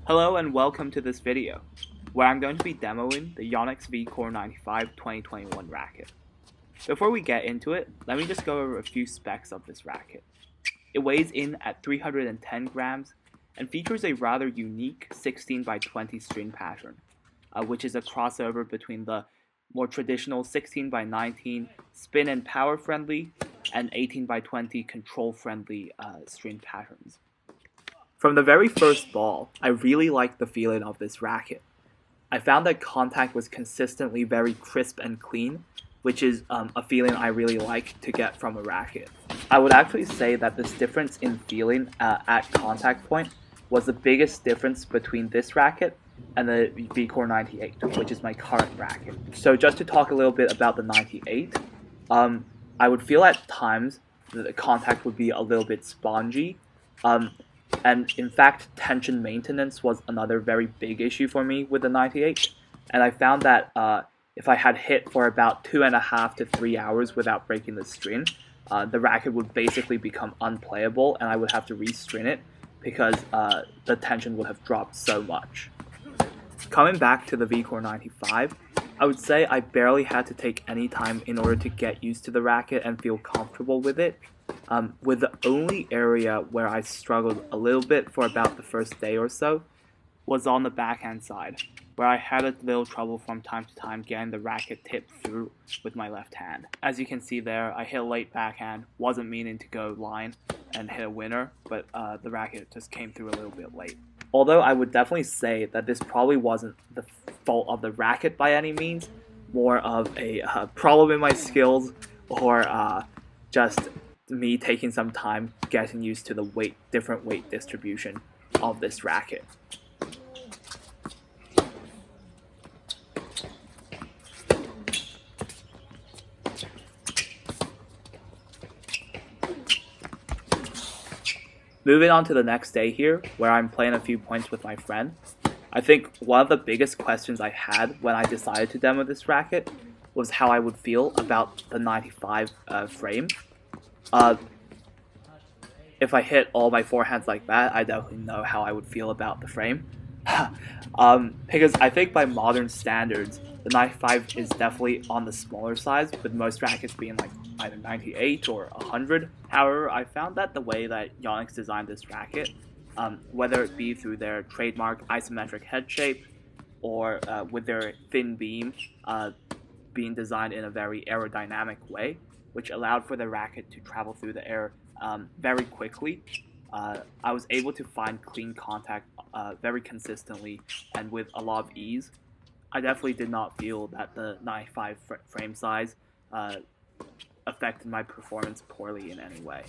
Hello and welcome to this video, where I'm going to be demoing the Yonex VCORE 95 2021 racket. Before we get into it, let me just go over a few specs of this racket. It weighs in at 310 grams and features a rather unique 16 by 20 string pattern, which is a crossover between the more traditional 16 by 19 spin and power friendly and 18 by 20 control friendly string patterns. From the very first ball, I really liked the feeling of this racket. I found that contact was consistently very crisp and clean, which is a feeling I really like to get from a racket. I would actually say that this difference in feeling at contact point was the biggest difference between this racket and the VCORE 98, which is my current racket. So just to talk a little bit about the 98, I would feel at times that the contact would be a little bit spongy. And in fact, tension maintenance was another very big issue for me with the 98. And I found that if I had hit for about 2.5 to 3 hours without breaking the string, the racket would basically become unplayable and I would have to restring it because the tension would have dropped so much. Coming back to the VCORE 95, I would say I barely had to take any time in order to get used to the racket and feel comfortable with it. With the only area where I struggled a little bit for about the first day or so was on the backhand side, where I had a little trouble from time to time getting the racket tipped through with my left hand. As you can see there, I hit a late backhand, wasn't meaning to go line and hit a winner, but the racket just came through a little bit late. Although I would definitely say that this probably wasn't the fault of the racket by any means, more of a problem in my skills or just me taking some time getting used to the different weight distribution of this racket. Moving on to the next day here, where I'm playing a few points with my friend, I think one of the biggest questions I had when I decided to demo this racket was how I would feel about the 95 frame. If I hit all my forehands like that, I definitely know how I would feel about the frame. Because I think by modern standards, the 95 is definitely on the smaller size, with most rackets being like either 98 or 100. However, I found that the way that Yonex designed this racket, whether it be through their trademark isometric head shape or with their thin beam being designed in a very aerodynamic way, which allowed for the racket to travel through the air very quickly, I was able to find clean contact very consistently and with a lot of ease. I definitely did not feel that the 95 frame size affected my performance poorly in any way.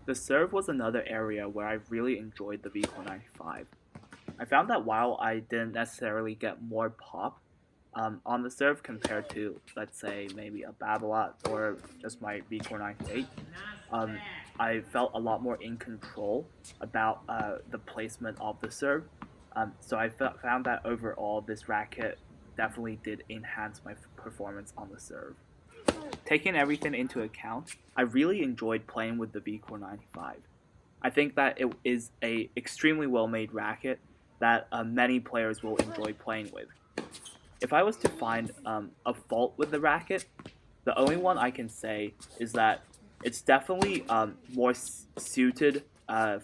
The serve was another area where I really enjoyed the VCORE 95. I found that while I didn't necessarily get more pop on the serve compared to, let's say, maybe a Babolat or just my VCORE 98, I felt a lot more in control about the placement of the serve. So I found that overall this racket definitely did enhance my performance on the serve. Taking everything into account, I really enjoyed playing with the VCORE 95. I think that it is a extremely well-made racket that many players will enjoy playing with. If I was to find a fault with the racket, the only one I can say is that it's definitely more suited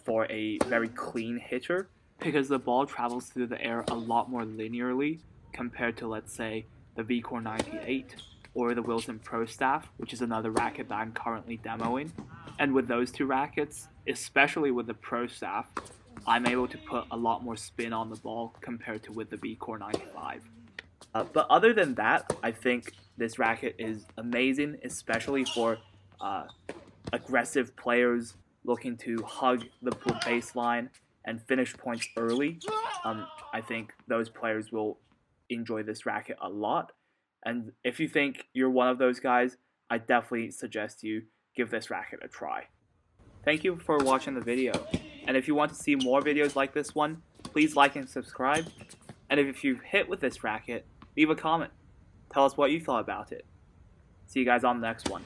for a very clean hitter because the ball travels through the air a lot more linearly compared to, let's say, the VCORE 98 or the Wilson Pro Staff, which is another racket that I'm currently demoing. And with those two rackets, especially with the Pro Staff, I'm able to put a lot more spin on the ball compared to with the VCORE 95. But other than that, I think this racket is amazing, especially for aggressive players looking to hug the baseline and finish points early. I think those players will enjoy this racket a lot. And if you think you're one of those guys, I definitely suggest you give this racket a try. Thank you for watching the video. And if you want to see more videos like this one, please like and subscribe. And if you've hit with this racket, leave a comment. Tell us what you thought about it. See you guys on the next one.